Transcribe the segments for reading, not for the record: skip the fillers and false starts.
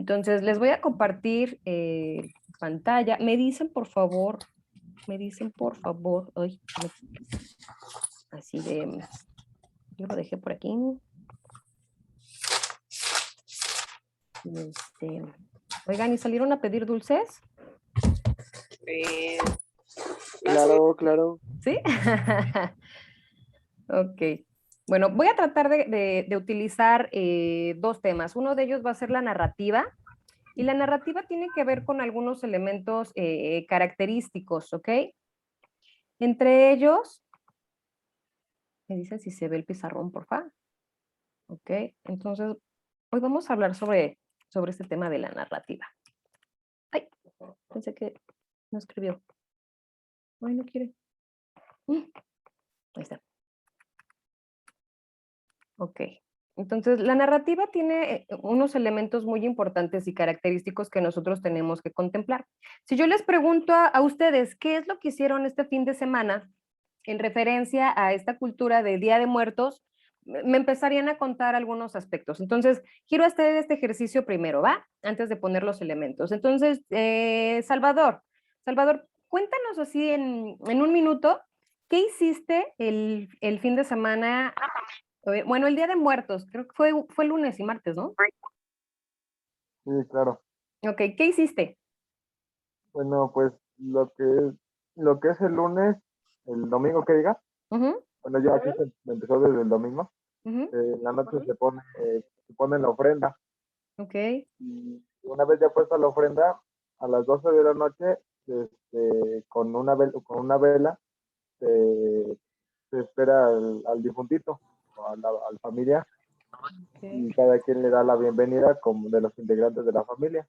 Entonces, les voy a compartir pantalla. Me dicen por favor, ay, así de, yo lo dejé por aquí. Oigan, ¿y salieron a pedir dulces? Claro, claro. ¿Sí? Ok. Bueno, voy a tratar de utilizar dos temas. Uno de ellos va a ser la narrativa. Y la narrativa tiene que ver con algunos elementos característicos, ¿ok? Entre ellos, me dicen si se ve el pizarrón, por favor. Ok, entonces hoy vamos a hablar sobre este tema de la narrativa. Ay, pensé que no escribió. Ay, no quiere. Ahí está. Ok. Entonces, la narrativa tiene unos elementos muy importantes y característicos que nosotros tenemos que contemplar. Si yo les pregunto a ustedes qué es lo que hicieron este fin de semana en referencia a esta cultura de Día de Muertos, me empezarían a contar algunos aspectos. Entonces, quiero hacer este ejercicio primero, ¿va? Antes de poner los elementos. Entonces, Salvador, cuéntanos así en un minuto, ¿qué hiciste el fin de semana? Bueno, el Día de Muertos, creo que fue lunes y martes, ¿no? Sí, claro. Ok, ¿qué hiciste? Bueno, pues lo que es el lunes, el domingo que diga, Ujú, bueno, ya aquí se empezó desde el domingo. ujú, En la noche se pone la ofrenda. ok, Y una vez ya puesta la ofrenda, a las 12 de la noche, con una vela, se, se espera al difuntito, o al familiar, ok. y cada quien le da la bienvenida como de los integrantes de la familia.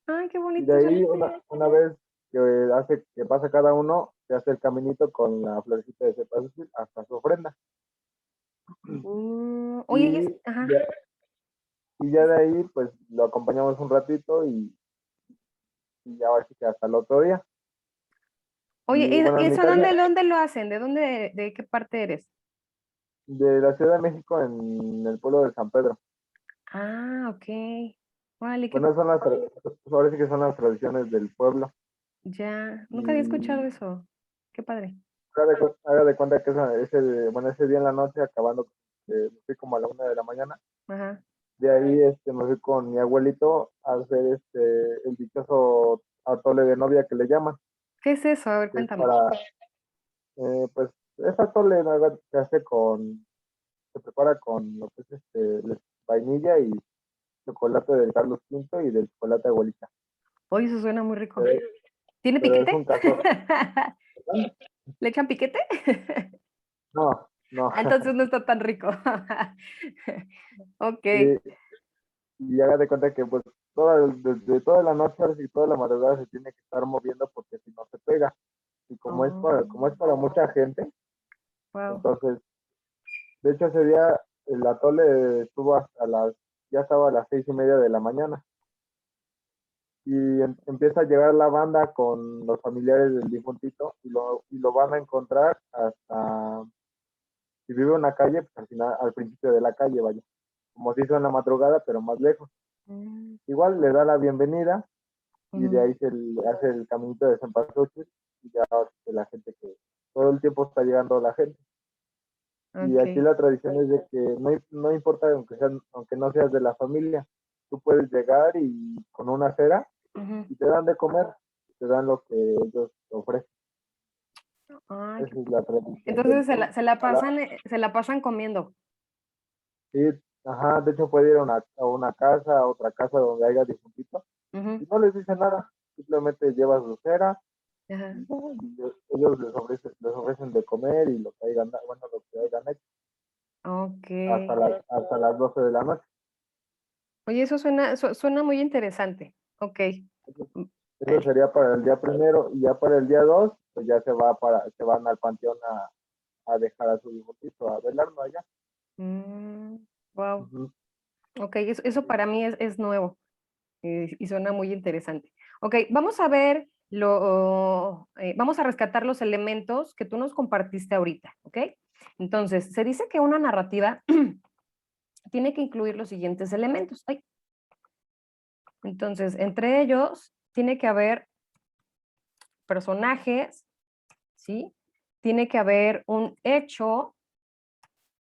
Ay, qué Y de bonito. ahí, una vez que pasa cada uno, se hace el caminito con la florecita de cempasúchil hasta su ofrenda. Oye, Y ajá. ya, y ya de ahí, pues lo acompañamos un ratito y ya va que hasta el otro día. Oye, Y bueno, en ¿y mi eso caso, dónde lo hacen? ¿De qué parte eres? de la Ciudad de México, en el pueblo de San Pedro. Ah, ok. Vale, Bueno, ahora sí que son las tradiciones del pueblo. ya. Nunca había escuchado Y eso. Qué padre. haga de cuenta que ese día en la noche, acabando, me fui como a la 1 de la mañana. Ajá. De ahí me fui con mi abuelito a hacer el dichoso atole de novia que le llaman, ¿Qué es eso? A ver, que es cuéntame. pues, es atole, la verdad, se prepara con lo que es vainilla y chocolate del Carlos V y del chocolate abuelita. Oye, eso suena muy rico. Pero, ¿Tiene pero es piquete? un cajón. ¿Le echan piquete? No, no. Entonces no está tan rico. Ok. Y haga de cuenta que pues desde toda la noche y toda la madrugada se tiene que estar moviendo porque si no se pega. Y como es para mucha gente, Wow. entonces, de hecho ese día el atole estuvo ya estaba a las 6:30 de la mañana. Y empieza a llegar la banda con los familiares del difuntito y lo van a encontrar hasta, si vive en una calle, pues al principio de la calle, vaya, como se hizo en la madrugada, pero más lejos. Mm, Igual le da la bienvenida y de ujú, ahí se le hace el caminito de cempasúchil y ya la gente que todo el tiempo está llegando la gente. Y aquí ok. la tradición es de que no importa, aunque no seas de la familia, tú puedes llegar y con una cera Ujú. y te dan de comer, te dan lo que ellos te ofrecen. Ay, Esa es la tradición entonces se la pasan comiendo. sí, ajá, de hecho puede ir a una casa, a otra casa donde haya difuntitos Ujú, y no les dice nada, simplemente llevas su cera ajá. y, ya, y ellos les ofrecen de comer y lo que hayan hecho Ok. hasta las 12 de la noche. Oye, eso suena muy interesante. Ok. Eso, Mm, eso vale. sería para el día primero y ya para el día 2, pues ya se van al panteón a dejar a su difuntito, a velarlo allá. Wow. Ujú. Ok, eso para mí es nuevo y suena muy interesante. Ok, vamos a ver vamos a rescatar los elementos que tú nos compartiste ahorita, ¿ok? Entonces, se dice que una narrativa tiene que incluir los siguientes elementos. Ay, Entonces, entre ellos tiene que haber personajes, ¿sí? Tiene que haber un hecho,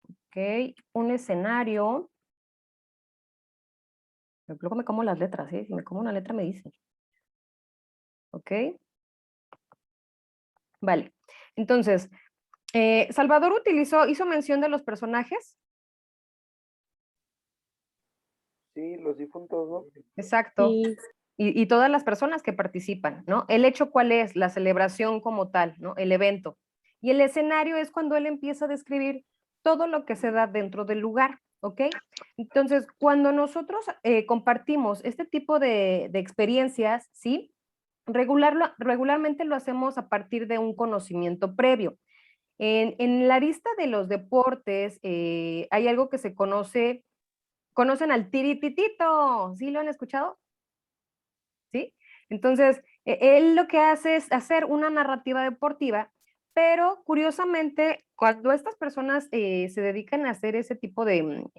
¿ok? Un escenario. Luego me como las letras, ¿sí? Si me como una letra me dicen. ¿Ok? Vale. Entonces, Salvador hizo mención de los personajes. Sí, los difuntos, ¿no? Exacto. Sí. Y todas las personas que participan, ¿no? El hecho, ¿cuál es? La celebración como tal, ¿no? El evento. Y el escenario es cuando él empieza a describir todo lo que se da dentro del lugar, ¿ok? Entonces, cuando nosotros compartimos este tipo de experiencias, ¿sí? Regularmente lo hacemos a partir de un conocimiento previo. En la lista de los deportes hay algo que se conocen al tirititito, ¿sí lo han escuchado? ¿Sí? Entonces, él lo que hace es hacer una narrativa deportiva, pero curiosamente, cuando estas personas se dedican a hacer ese tipo de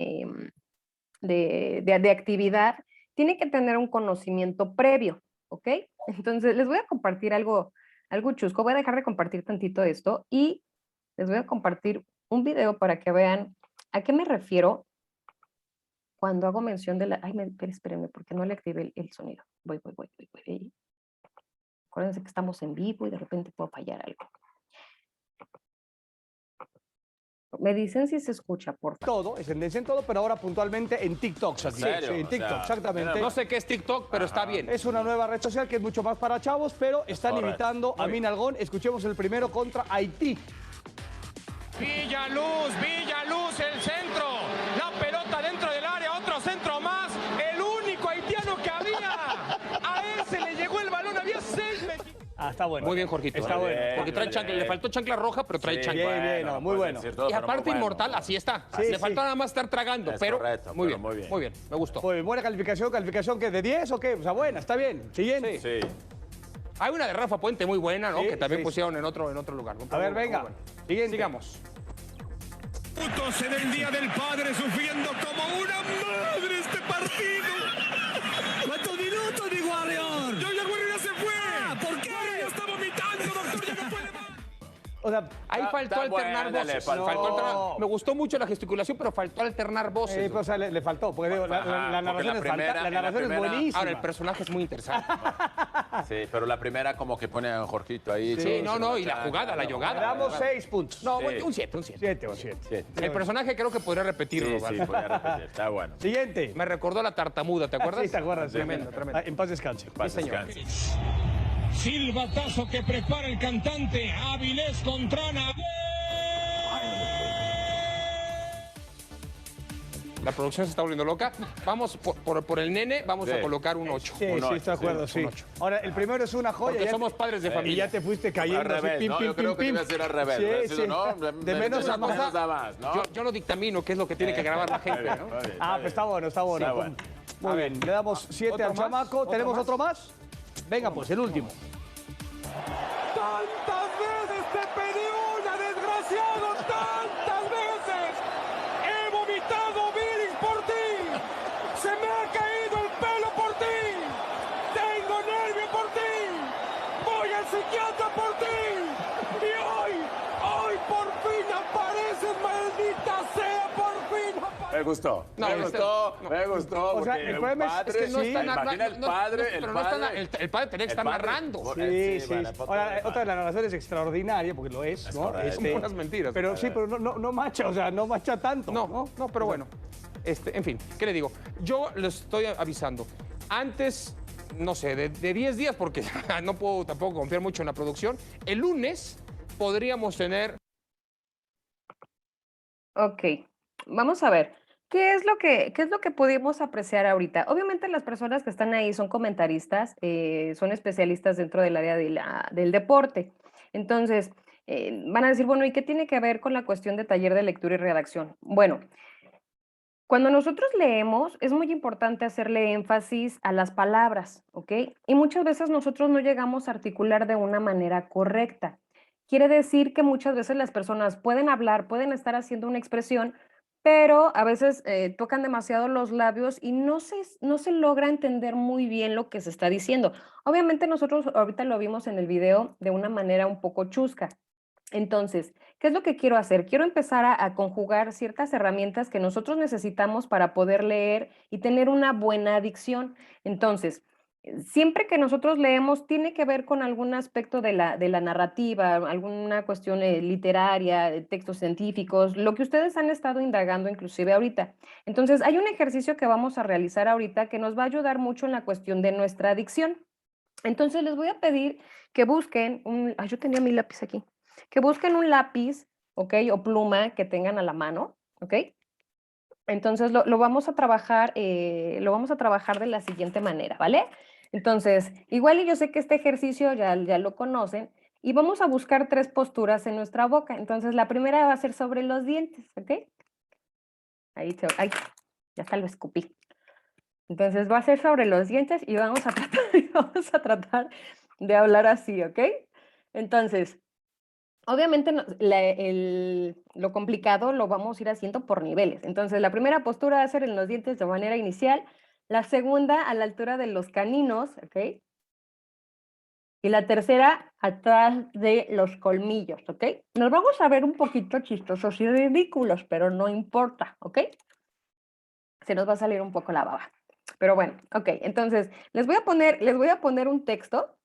actividad, tiene que tener un conocimiento previo, ¿ok? Entonces, les voy a compartir algo chusco, voy a dejar de compartir tantito esto y les voy a compartir un video para que vean a qué me refiero cuando hago mención de la... Ay, espérenme, porque no le activé el sonido. Voy. Acuérdense que estamos en vivo y de repente puedo fallar algo. Me dicen si se escucha, por favor. Todo, es tendencia en todo, pero ahora puntualmente en TikTok. ¿En serio? Sí, en O TikTok, sea, exactamente. No sé qué es TikTok, pero está bien. Es una nueva red social que es mucho más para chavos, pero están correcto. imitando a Muy bien. Minalgón. Escuchemos el primero contra Haití. Villaluz, el centro. La pelota dentro del área, otro centro más. El único haitiano que había. A él se le llegó el balón, había 6 mexicanos. Ah, está bueno. Muy bien, Jorgito. Está Muy bueno. bien. Porque trae chancla, le faltó chancla roja, pero trae chancla. bien, bien, no, muy bueno. Y aparte inmortal, así está. Sí, Le faltó sí. nada más estar tragando, Es pero correcto, muy pero bien, muy bien. muy bien, me gustó. Pues buena calificación que de 10 o qué? O sea, buena, está bien. Siguiente. Sí. Hay una de Rafa Puente muy buena, ¿no? Sí, que también sí, pusieron en otro lugar. A ver, venga. Siguiente. Sigamos. Minutos en el Día del Padre sufriendo como una madre este partido. ¿Cuántos minutos, mi Warrior? Ya Warrior se fue. ¿Por qué? Ya está vomitando, doctor, ya no puede más. O sea, Ahí faltó está alternar buena, voces. le faltó. Me gustó mucho la gesticulación, pero faltó alternar voces. o sea, le faltó, porque digo, la Ajá, porque narración, la primera- la en la narración es primera- buenísima. Ahora, el personaje es muy interesante. Sí, pero la primera como que pone a Jorgito ahí. Sí, no, y la jugada, la Le jugada. damos 6 puntos. No, Sí. un 7, un 7. 7 o 7. Sí, El personaje creo que podría repetirlo. sí, ¿vale? podía repetir. Está bueno. Siguiente. Me recordó la tartamuda, ¿te acuerdas? Sí, te acuerdas. Tremendo, tremendo. En paz descanse. Paz, señor. descanse. Silbatazo que prepara el cantante Avilés Contrana. La producción se está volviendo loca. Vamos por el nene, vamos a Sí. colocar un 8. Sí, Un sí, ocho, estoy de acuerdo, sí, sí. un ocho. Ahora, el primero es una joya. Porque ya somos te- padres de Y familia. ya te fuiste Al cayendo así, revés, pim, ¿no? pim, Yo creo pim, que pim. iba a ser al revés. Sí, Hubiera sido, sí. ¿no? De menos a más. menos a más, ¿no? Yo no dictamino qué es lo que tiene que grabar la gente, ¿no? Muy bien, Ah, pues está bueno, está bueno. Está bueno. Muy bien, le damos 7 ¿Otro al más? chamaco. ¿Otro ¿Tenemos más? otro más? Venga, pues, el último. Tantas veces te pedí una, desgraciado, tantas veces. He vomitado bilis por ti. Se me ha caído el pelo por ti. Tengo nervio por ti. Voy al psiquiatra por ti. Y hoy por fin apareces, maldita sea, por fin apareces. Me gustó. No, me este- gustó, no. me gustó. O sea, porque el problema es padre, que no está imagina narrando, el padre, pero no está el padre tenía que estar narrando. Sí, sí. bueno, Ahora, otra de las narraciones extraordinaria, porque lo es, ¿no? correcto. Son puras mentiras. Pero sí, pero no macha, o sea, no macha tanto. No, pero bueno. En fin, ¿qué le digo? Yo les estoy avisando. Antes, no sé, de 10 días, porque no puedo tampoco confiar mucho en la producción, el lunes podríamos tener... Ok, vamos a ver. ¿Qué es lo que pudimos apreciar ahorita? Obviamente las personas que están ahí son comentaristas, son especialistas dentro del área del deporte. Entonces, van a decir, bueno, ¿y qué tiene que ver con la cuestión de taller de lectura y redacción? Bueno, cuando nosotros leemos, es muy importante hacerle énfasis a las palabras, ¿ok? Y muchas veces nosotros no llegamos a articular de una manera correcta. Quiere decir que muchas veces las personas pueden hablar, pueden estar haciendo una expresión, pero a veces tocan demasiado los labios y no se logra entender muy bien lo que se está diciendo. Obviamente nosotros ahorita lo vimos en el video de una manera un poco chusca. Entonces, ¿qué es lo que quiero hacer? Quiero empezar a conjugar ciertas herramientas que nosotros necesitamos para poder leer y tener una buena dicción. Entonces, siempre que nosotros leemos tiene que ver con algún aspecto de la narrativa, alguna cuestión literaria, de textos científicos, lo que ustedes han estado indagando inclusive ahorita. Entonces, hay un ejercicio que vamos a realizar ahorita que nos va a ayudar mucho en la cuestión de nuestra dicción. Entonces, les voy a pedir que busquen yo tenía mi lápiz aquí. Que busquen un lápiz, ¿ok? O pluma que tengan a la mano, ¿ok? Entonces lo vamos a trabajar de la siguiente manera, ¿vale? Entonces, igual y yo sé que este ejercicio ya lo conocen y vamos a buscar 3 posturas en nuestra boca. Entonces, la primera va a ser sobre los dientes, ¿ok? Ay, ya hasta lo escupí. Entonces, va a ser sobre los dientes y vamos a tratar de hablar así, ¿ok? Entonces, obviamente lo complicado lo vamos a ir haciendo por niveles. Entonces, la primera postura va a ser en los dientes de manera inicial, la segunda a la altura de los caninos, ¿ok? Y la tercera atrás de los colmillos, ¿ok? Nos vamos a ver un poquito chistosos y ridículos, pero no importa, ¿ok? Se nos va a salir un poco la baba. Pero bueno, ok, entonces les voy a poner un texto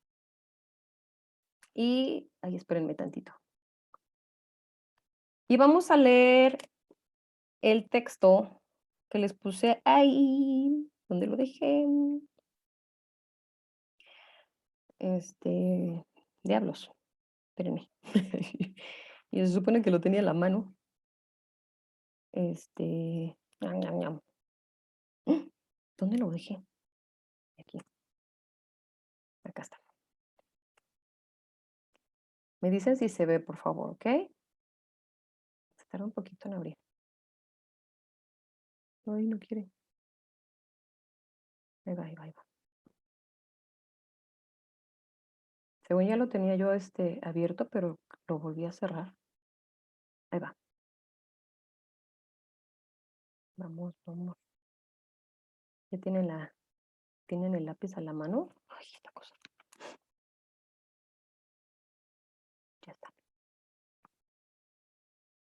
y, ay, espérenme tantito. Y vamos a leer el texto que les puse ahí, ¿dónde lo dejé? Diablos, espérenme. Y se supone que lo tenía en la mano. Ñam, ñam, ñam. ¿Dónde lo dejé? Aquí. Acá está. Me dicen si se ve, por favor, ¿ok? Se tarda un poquito en abrir. Ay, no quiere. Ahí va, ahí va, ahí va. Según ya lo tenía yo abierto, pero lo volví a cerrar. Ahí va. Vamos, vamos. ¿Ya tienen el lápiz a la mano? Ay, esta cosa. Ya está.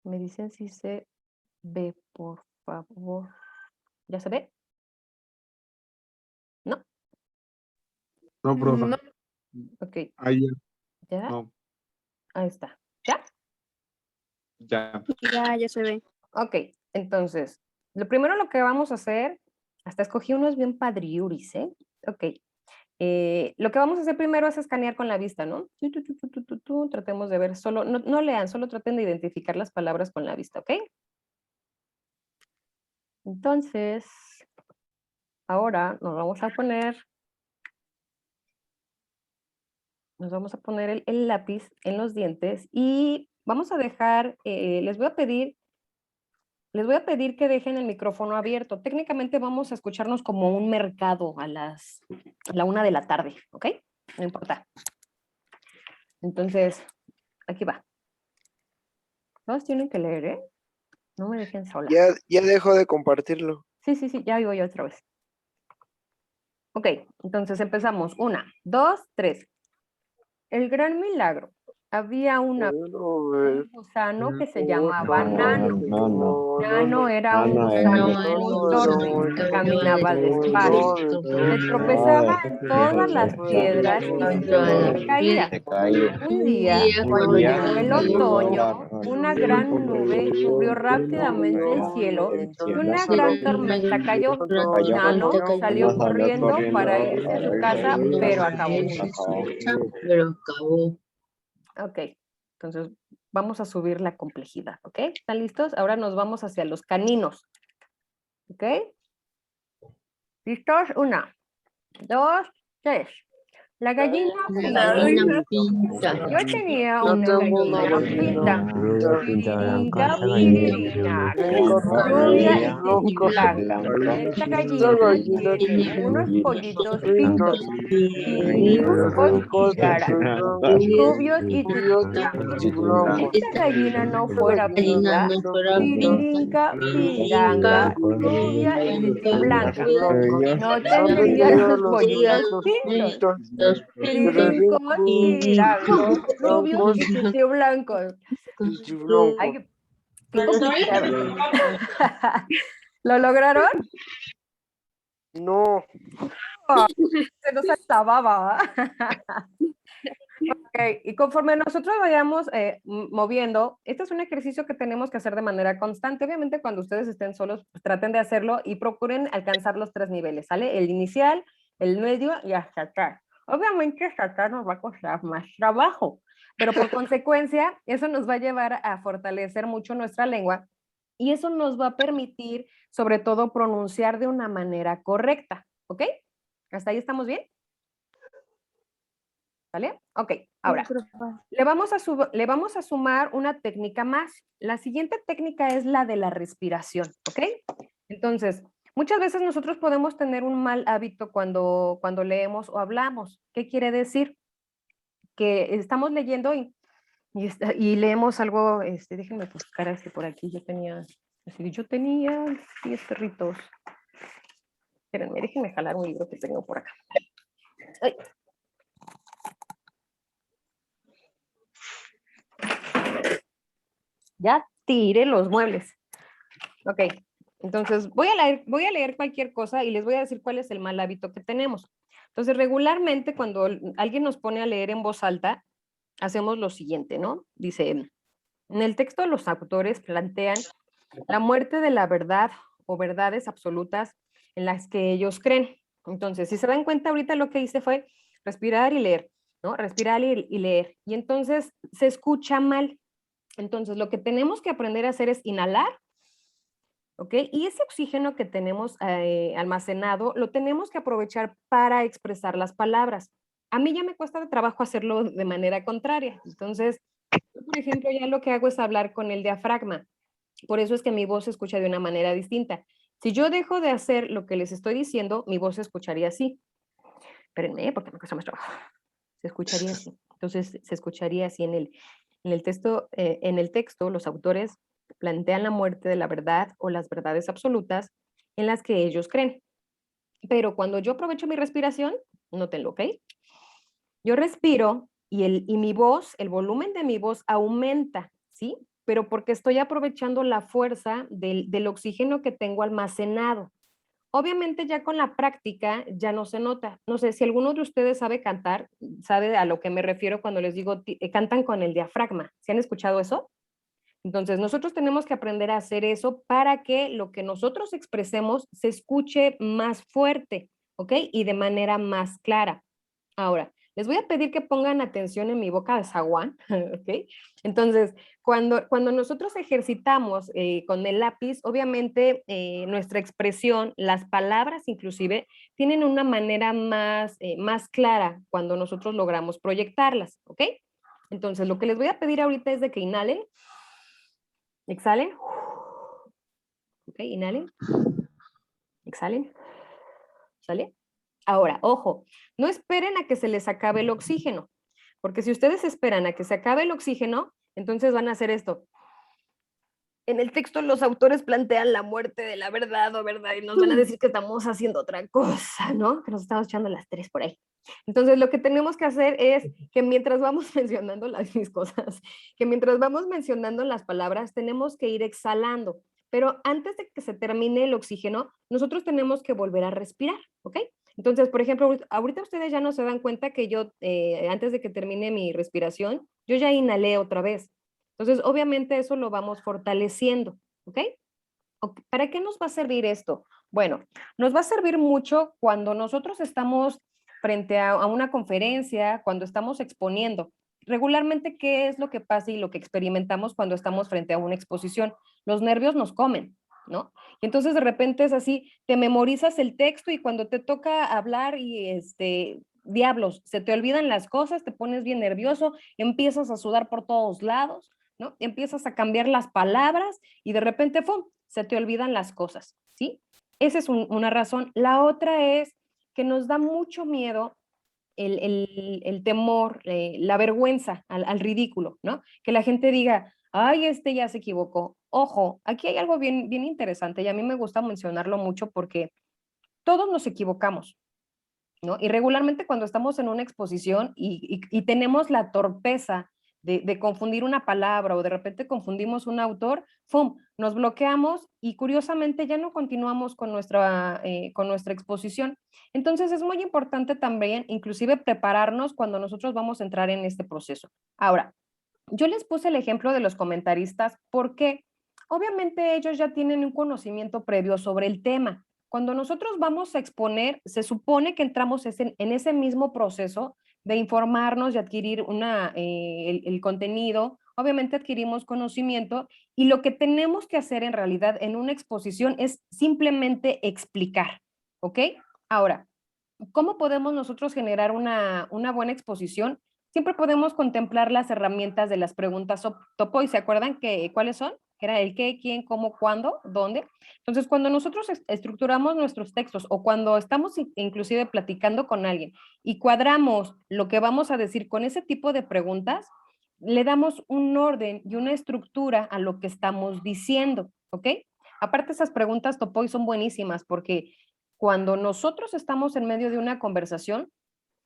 Me dicen si se ve, por favor. ¿Ya se ve? ¿No? No, profe. No. Ok, Ahí ¿ya? no, Ahí está. ¿Ya? ya. Ya se ve. Ok, entonces, lo que vamos a hacer, hasta escogí unos bien padriuris, ¿eh? Ok. Lo que vamos a hacer primero es escanear con la vista, ¿no? Tratemos de ver, solo, no lean, solo traten de identificar las palabras con la vista, ¿ok? Entonces, ahora nos vamos a poner el lápiz en los dientes y vamos a dejar, les voy a pedir que dejen el micrófono abierto. Técnicamente vamos a escucharnos como un mercado a la 1 de la tarde, ¿ok? No importa. Entonces, aquí va. Todos tienen que leer, ¿eh? No me dejen sola. Ya dejo de compartirlo. Sí, ya digo yo otra vez. Ok, entonces empezamos. 1, 2, 3. El gran milagro. Había un gusano que se llamaba Nano. Nano era un gusano muy torpe, caminaba despacio, se tropezaba en todas las piedras y se caía. Un día, cuando llegó el otoño, una gran nube cubrió rápidamente el cielo y una gran tormenta cayó. Nano salió corriendo para irse a su casa, pero acabó. Ok, entonces vamos a subir la complejidad, ¿ok? ¿Están listos? Ahora nos vamos hacia los caninos, ¿ok? ¿Listos? 1, 2, 3. La gallina Gallina pinta. pinta. Yo tenía Yo una tengo una gallina gallina pinta. Piririnca, Pinta. piririna, rubia y blanca. Esta Esta gallina gallina tiene Tiene unos unos pollitos pintos pintos, pintos pirincos y caras, rubios y rubios blancos. y Si blancos. esta gallina no fuera gallina pinta, no fuera piririnca, piringa, piriranga, rubia y blanca. No No tendría tendría los los pollitos pollitos pintos. pintos. los Piririncos, pirirancos, rubios Blancos y blancos. y blancos. Ay, qué complicado. ¿Lo lograron? No, Se nos acababa. Ok, y conforme nosotros vayamos moviendo, este es un ejercicio que tenemos que hacer de manera constante. Obviamente, cuando ustedes estén solos, pues, traten de hacerlo y procuren alcanzar los 3 niveles, ¿sale? El inicial, el medio y hasta acá. Obviamente, hasta acá nos va a costar más trabajo, pero por consecuencia, eso nos va a llevar a fortalecer mucho nuestra lengua y eso nos va a permitir, sobre todo, pronunciar de una manera correcta, ¿ok? ¿Hasta ahí estamos bien? ¿Vale? Ok, ahora, le vamos a sumar una técnica más. La siguiente técnica es la de la respiración, ¿ok? Entonces, muchas veces nosotros podemos tener un mal hábito cuando leemos o hablamos. ¿Qué quiere decir? Que estamos leyendo y leemos algo, déjenme buscar por aquí, yo tenía 10 perritos. Espérenme, déjenme jalar un libro que tengo por acá. Ay. Ya tiré los muebles. Ok, entonces voy a leer cualquier cosa y les voy a decir cuál es el mal hábito que tenemos. Entonces, regularmente cuando alguien nos pone a leer en voz alta, hacemos lo siguiente, ¿no? Dice, en el texto los autores plantean la muerte de la verdad o verdades absolutas en las que ellos creen. Entonces, si se dan cuenta, ahorita lo que hice fue respirar y leer, ¿no? Respirar y leer. Y entonces se escucha mal. Entonces, lo que tenemos que aprender a hacer es inhalar, ¿ok? Y ese oxígeno que tenemos almacenado, lo tenemos que aprovechar para expresar las palabras. A mí ya me cuesta de trabajo hacerlo de manera contraria. Entonces, yo, por ejemplo, ya lo que hago es hablar con el diafragma. Por eso es que mi voz se escucha de una manera distinta. Si yo dejo de hacer lo que les estoy diciendo, mi voz se escucharía así. Espérenme, porque me cuesta más trabajo. Se escucharía así. Entonces, se escucharía así en el texto, los autores plantean la muerte de la verdad o las verdades absolutas en las que ellos creen. Pero cuando yo aprovecho mi respiración, nótenlo, ¿ok? Yo respiro y mi voz, el volumen de mi voz aumenta, ¿sí? Pero porque estoy aprovechando la fuerza del oxígeno que tengo almacenado. Obviamente ya con la práctica ya no se nota. No sé si alguno de ustedes sabe cantar, sabe a lo que me refiero cuando les digo cantan con el diafragma. ¿Se han escuchado eso? Entonces nosotros tenemos que aprender a hacer eso para que lo que nosotros expresemos se escuche más fuerte, ¿ok? Y de manera más clara. Ahora, les voy a pedir que pongan atención en mi boca de zaguán, ¿ok? Entonces, cuando nosotros ejercitamos con el lápiz, obviamente nuestra expresión, las palabras inclusive, tienen una manera más clara cuando nosotros logramos proyectarlas, ¿ok? Entonces, lo que les voy a pedir ahorita es de que inhalen, exhalen, ¿ok? Inhalen, exhalen, ¿sale? Ahora, ojo, no esperen a que se les acabe el oxígeno, porque si ustedes esperan a que se acabe el oxígeno, entonces van a hacer esto. En el texto los autores plantean la muerte de la verdad o verdad y nos van a decir que estamos haciendo otra cosa, ¿no? Que nos estamos echando las 3 por ahí. Entonces lo que tenemos que hacer es que mientras vamos mencionando mis cosas, que mientras vamos mencionando las palabras, tenemos que ir exhalando. Pero antes de que se termine el oxígeno, nosotros tenemos que volver a respirar, ¿ok? Entonces, por ejemplo, ahorita ustedes ya no se dan cuenta que yo, antes de que termine mi respiración, yo ya inhalé otra vez. Entonces, obviamente eso lo vamos fortaleciendo, ¿ok? ¿Para qué nos va a servir esto? Bueno, nos va a servir mucho cuando nosotros estamos frente a una conferencia, cuando estamos exponiendo. Regularmente, ¿qué es lo que pasa y lo que experimentamos cuando estamos frente a una exposición? Los nervios nos comen, ¿no? Y entonces de repente es así, te memorizas el texto y cuando te toca hablar y diablos, se te olvidan las cosas, te pones bien nervioso, empiezas a sudar por todos lados, ¿no? Empiezas a cambiar las palabras y de repente, ¡pum!, se te olvidan las cosas, ¿sí? Esa es una razón. La otra es que nos da mucho miedo el temor, la vergüenza al ridículo, ¿no? Que la gente diga, ay, este ya se equivocó. Ojo, aquí hay algo bien, bien interesante y a mí me gusta mencionarlo mucho porque todos nos equivocamos, ¿no? Y regularmente cuando estamos en una exposición y tenemos la torpeza de confundir una palabra o de repente confundimos un autor, ¡fum!, nos bloqueamos y curiosamente ya no continuamos con nuestra exposición. Entonces es muy importante también, inclusive, prepararnos cuando nosotros vamos a entrar en este proceso. Ahora, yo les puse el ejemplo de los comentaristas porque obviamente ellos ya tienen un conocimiento previo sobre el tema. Cuando nosotros vamos a exponer, se supone que entramos en ese mismo proceso de informarnos y adquirir el contenido. Obviamente adquirimos conocimiento y lo que tenemos que hacer en realidad en una exposición es simplemente explicar, ¿ok? Ahora, ¿cómo podemos nosotros generar una buena exposición? Siempre podemos contemplar las herramientas de las preguntas topo y se acuerdan cuáles son, que era el qué, quién, cómo, cuándo, dónde. Entonces, cuando nosotros estructuramos nuestros textos o cuando estamos inclusive platicando con alguien y cuadramos lo que vamos a decir con ese tipo de preguntas, le damos un orden y una estructura a lo que estamos diciendo, ¿ok? Aparte, esas preguntas topo son buenísimas porque cuando nosotros estamos en medio de una conversación,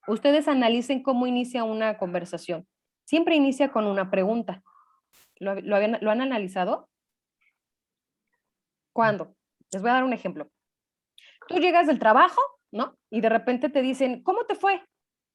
ustedes analicen cómo inicia una conversación. Siempre inicia con una pregunta. ¿Lo han analizado? ¿Cuándo? Les voy a dar un ejemplo. Tú llegas del trabajo, ¿no? Y de repente te dicen, ¿cómo te fue?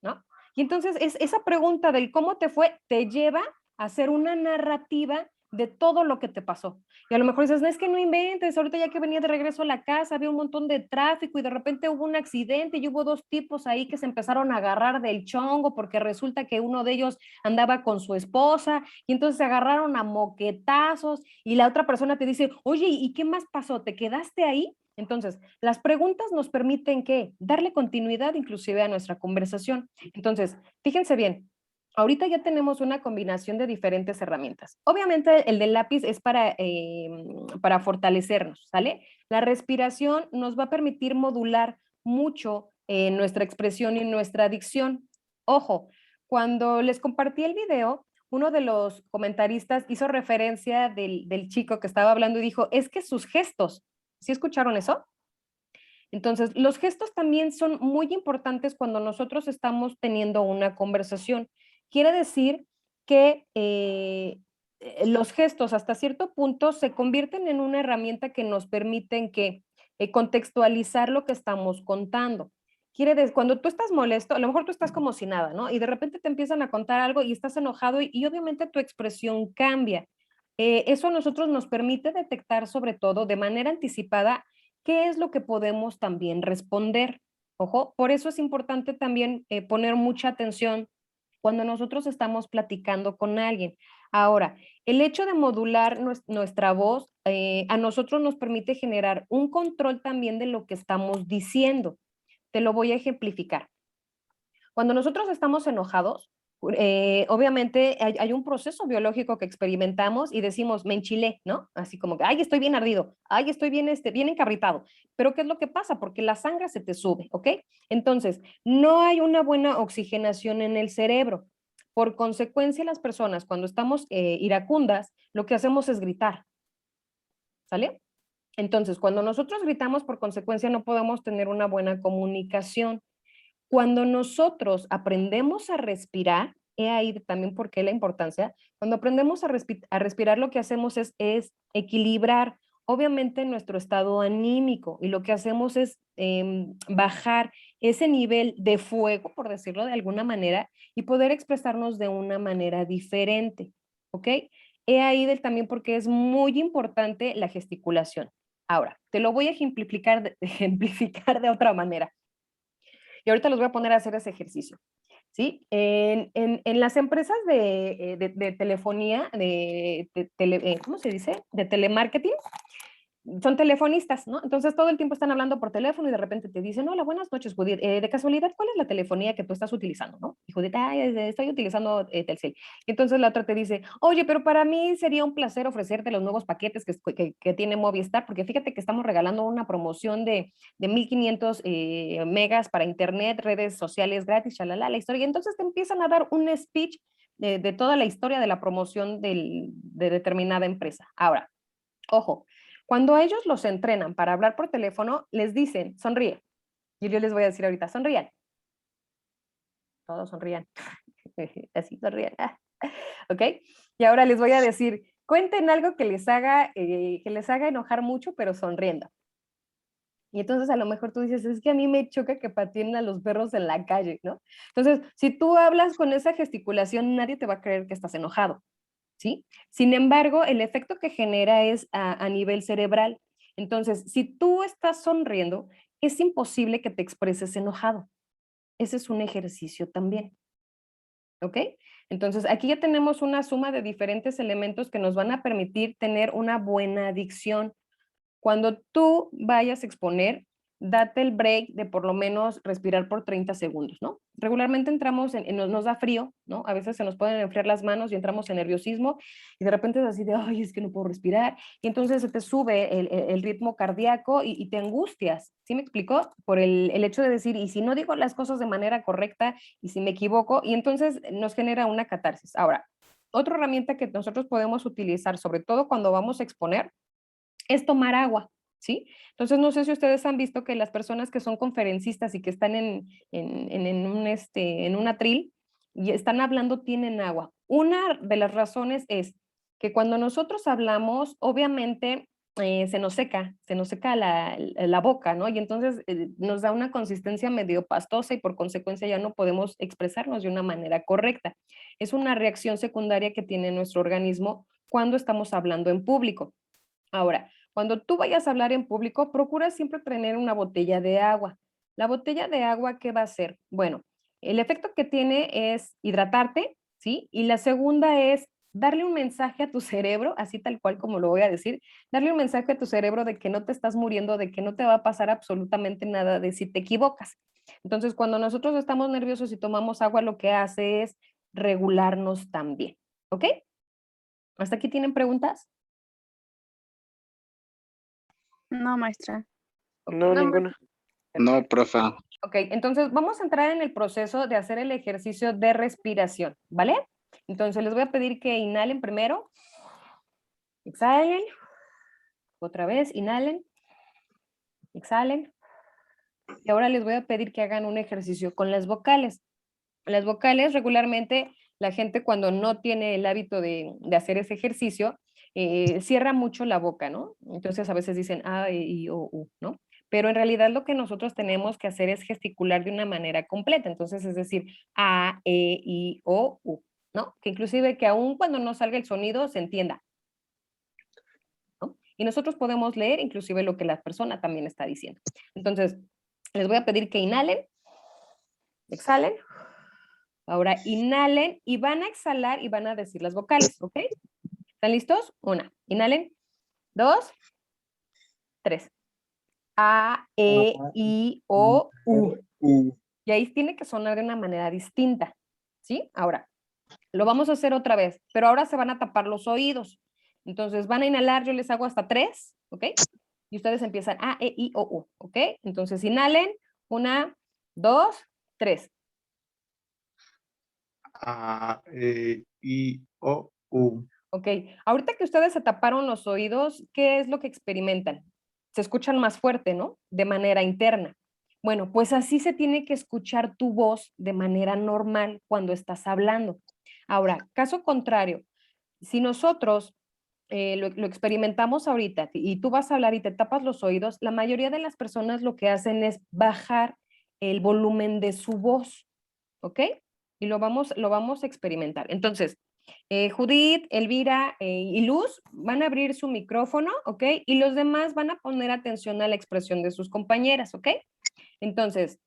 ¿No? Y entonces esa pregunta del cómo te fue te lleva a hacer una narrativa de todo lo que te pasó. Y a lo mejor dices, no, es que no inventes, ahorita ya que venía de regreso a la casa, había un montón de tráfico y de repente hubo un accidente y hubo 2 tipos ahí que se empezaron a agarrar del chongo porque resulta que uno de ellos andaba con su esposa y entonces se agarraron a moquetazos y la otra persona te dice, oye, ¿y qué más pasó? ¿Te quedaste ahí? Entonces, las preguntas nos permiten ¿qué? Darle continuidad inclusive a nuestra conversación. Entonces, fíjense bien, ahorita ya tenemos una combinación de diferentes herramientas. Obviamente el del lápiz es para fortalecernos, ¿sale? La respiración nos va a permitir modular mucho nuestra expresión y nuestra dicción. Ojo, cuando les compartí el video, uno de los comentaristas hizo referencia del chico que estaba hablando y dijo, es que sus gestos, ¿sí escucharon eso? Entonces, los gestos también son muy importantes cuando nosotros estamos teniendo una conversación. Quiere decir que los gestos hasta cierto punto se convierten en una herramienta que nos permiten contextualizar lo que estamos contando. Quiere decir, cuando tú estás molesto, a lo mejor tú estás como si nada, ¿no? Y de repente te empiezan a contar algo y estás enojado y obviamente tu expresión cambia. Eso a nosotros nos permite detectar sobre todo de manera anticipada qué es lo que podemos también responder. Ojo, por eso es importante también poner mucha atención cuando nosotros estamos platicando con alguien. Ahora, el hecho de modular nuestra voz a nosotros nos permite generar un control también de lo que estamos diciendo. Te lo voy a ejemplificar. Cuando nosotros estamos enojados, obviamente hay un proceso biológico que experimentamos y decimos, me enchilé, ¿no? Así como que, ay, estoy bien ardido, ay, estoy bien encabritado. Pero ¿qué es lo que pasa? Porque la sangre se te sube, ¿ok? Entonces, no hay una buena oxigenación en el cerebro. Por consecuencia, las personas cuando estamos iracundas, lo que hacemos es gritar, ¿sale? Entonces, cuando nosotros gritamos, por consecuencia, no podemos tener una buena comunicación. Cuando nosotros aprendemos a respirar, he ahí también por qué la importancia, cuando aprendemos a respirar, lo que hacemos es equilibrar, obviamente, nuestro estado anímico y lo que hacemos es bajar ese nivel de fuego, por decirlo de alguna manera, y poder expresarnos de una manera diferente, ¿ok? He ahí también porque es muy importante la gesticulación. Ahora, te lo voy a ejemplificar de otra manera. Y ahorita los voy a poner a hacer ese ejercicio, ¿sí? En las empresas de telefonía, ¿cómo se dice? De telemarketing, son telefonistas, ¿no? Entonces todo el tiempo están hablando por teléfono y de repente te dicen, hola, buenas noches, Judith. De casualidad, ¿cuál es la telefonía que tú estás utilizando, no? Y Judith, estoy utilizando Telcel. Y entonces la otra te dice, oye, pero para mí sería un placer ofrecerte los nuevos paquetes que tiene Movistar, porque fíjate que estamos regalando una promoción de 1500 megas para internet, redes sociales gratis, shalala, la historia. Y entonces te empiezan a dar un speech de toda la historia de la promoción de determinada empresa. Ahora, ojo, cuando ellos los entrenan para hablar por teléfono, les dicen, sonríe. Y yo les voy a decir ahorita, sonrían. Todos sonrían. Así sonrían. ¿Ok? Y ahora les voy a decir, cuenten algo que les haga enojar mucho, pero sonriendo. Y entonces a lo mejor tú dices, es que a mí me choca que patinen a los perros en la calle, ¿no? Entonces, si tú hablas con esa gesticulación, nadie te va a creer que estás enojado. ¿Sí? Sin embargo, el efecto que genera es a nivel cerebral. Entonces, si tú estás sonriendo, es imposible que te expreses enojado. Ese es un ejercicio también. ¿Ok? Entonces, aquí ya tenemos una suma de diferentes elementos que nos van a permitir tener una buena dicción. Cuando tú vayas a exponer, date el break de por lo menos respirar por 30 segundos, ¿no? Regularmente entramos nos da frío, ¿no? A veces se nos pueden enfriar las manos y entramos en nerviosismo y de repente es así de, ay, es que no puedo respirar. Y entonces se te sube el ritmo cardíaco y te angustias. ¿Sí me explicó? Por el hecho de decir, y si no digo las cosas de manera correcta y si me equivoco, y entonces nos genera una catarsis. Ahora, otra herramienta que nosotros podemos utilizar, sobre todo cuando vamos a exponer, es tomar agua, ¿sí? Entonces, no sé si ustedes han visto que las personas que son conferencistas y que están en un atril y están hablando tienen agua. Una de las razones es que cuando nosotros hablamos, obviamente se nos seca la boca, ¿no? Y entonces nos da una consistencia medio pastosa y por consecuencia ya no podemos expresarnos de una manera correcta. Es una reacción secundaria que tiene nuestro organismo cuando estamos hablando en público. Ahora, cuando tú vayas a hablar en público, procura siempre tener una botella de agua. La botella de agua, ¿qué va a hacer? Bueno, el efecto que tiene es hidratarte, ¿sí? Y la segunda es darle un mensaje a tu cerebro, así tal cual como lo voy a decir, darle un mensaje a tu cerebro de que no te estás muriendo, de que no te va a pasar absolutamente nada de si te equivocas. Entonces, cuando nosotros estamos nerviosos y tomamos agua, lo que hace es regularnos también, ¿ok? ¿Hasta aquí tienen preguntas? No, maestra. No, ninguna. No, profe. Ok, entonces vamos a entrar en el proceso de hacer el ejercicio de respiración, ¿vale? Entonces les voy a pedir que inhalen primero, exhalen, otra vez, inhalen, exhalen, y ahora les voy a pedir que hagan un ejercicio con las vocales. Las vocales regularmente la gente cuando no tiene el hábito de hacer ese ejercicio, cierra mucho la boca, ¿no? Entonces a veces dicen A, E, I, O, U, ¿no? Pero en realidad lo que nosotros tenemos que hacer es gesticular de una manera completa. Entonces, es decir, A, E, I, O, U, ¿no? Que inclusive que aún cuando no salga el sonido se entienda, ¿no? Y nosotros podemos leer inclusive lo que la persona también está diciendo. Entonces, les voy a pedir que inhalen, exhalen. Ahora inhalen y van a exhalar y van a decir las vocales, ¿ok? ¿Están listos? Una. Inhalen. 2, 3. A, E, I, O, U. Y ahí tiene que sonar de una manera distinta, ¿sí? Ahora, lo vamos a hacer otra vez, pero ahora se van a tapar los oídos. Entonces van a inhalar, yo les hago hasta 3, ¿ok? Y ustedes empiezan A, E, I, O, U, ¿ok? Entonces inhalen. 1, 2, 3. A, E, I, O, U. Ok, ahorita que ustedes se taparon los oídos, ¿qué es lo que experimentan? Se escuchan más fuerte, ¿no? De manera interna. Bueno, pues así se tiene que escuchar tu voz de manera normal cuando estás hablando. Ahora, caso contrario, si nosotros lo experimentamos ahorita y tú vas a hablar y te tapas los oídos, la mayoría de las personas lo que hacen es bajar el volumen de su voz, ¿ok? Y lo vamos a experimentar. Entonces, Judith, Elvira y Luz van a abrir su micrófono, ¿ok? Y los demás van a poner atención a la expresión de sus compañeras, ¿ok? Entonces,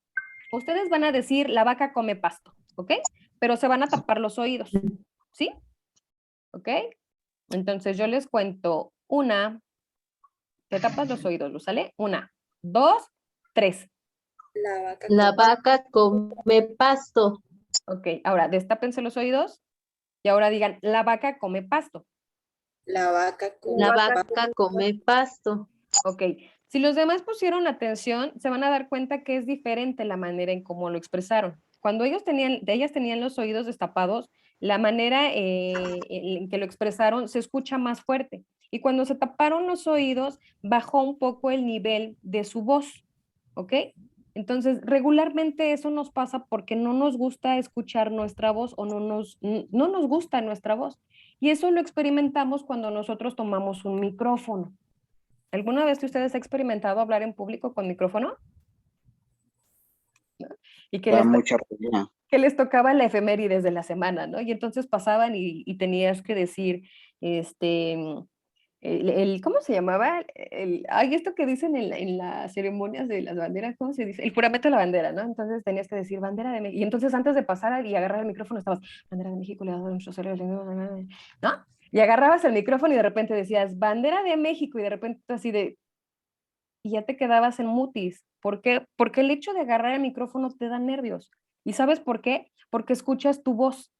ustedes van a decir, la vaca come pasto, ¿ok? Pero se van a tapar los oídos, ¿sí? ¿Ok? Entonces yo les cuento 1, Te tapas los oídos, ¿lo sale? 1, 2, 3. La vaca come pasto. Ok, ahora destápense los oídos y ahora digan, la vaca come pasto. La vaca come pasto. Ok, si los demás pusieron atención, se van a dar cuenta que es diferente la manera en cómo lo expresaron. Cuando ellas tenían los oídos destapados, la manera en que lo expresaron se escucha más fuerte. Y cuando se taparon los oídos, bajó un poco el nivel de su voz. ¿Ok? Entonces, regularmente eso nos pasa porque no nos gusta escuchar nuestra voz o no nos gusta nuestra voz. Y eso lo experimentamos cuando nosotros tomamos un micrófono. ¿Alguna vez que ustedes han experimentado hablar en público con micrófono? ¿No? Y que les tocaba la efemérides de la semana, ¿no? Y entonces pasaban y tenías que decir, ¿cómo se llamaba? Esto que dicen en las ceremonias de las banderas, ¿cómo se dice? El juramento de la bandera, ¿no? Entonces tenías que decir bandera de México. Y entonces antes de pasar y agarrar el micrófono estabas, bandera de México, le damos nuestros héroes, ¿no? Y agarrabas el micrófono y de repente decías, bandera de México, y de repente así y ya te quedabas en mutis. ¿Por qué? Porque el hecho de agarrar el micrófono te da nervios. ¿Y sabes por qué? Porque escuchas tu voz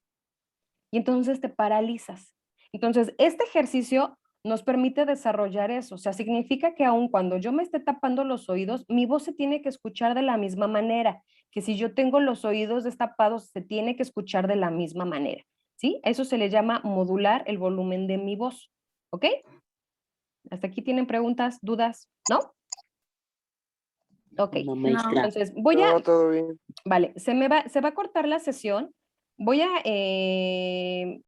y entonces te paralizas. Entonces, este ejercicio nos permite desarrollar eso. O sea, significa que aun cuando yo me esté tapando los oídos, mi voz se tiene que escuchar de la misma manera, que si yo tengo los oídos destapados, se tiene que escuchar de la misma manera. ¿Sí? Eso se le llama modular el volumen de mi voz. ¿Ok? ¿Hasta aquí tienen preguntas, dudas? ¿No? Ok. No, maestra. Entonces, No, todo bien. Vale, se va a cortar la sesión. Voy a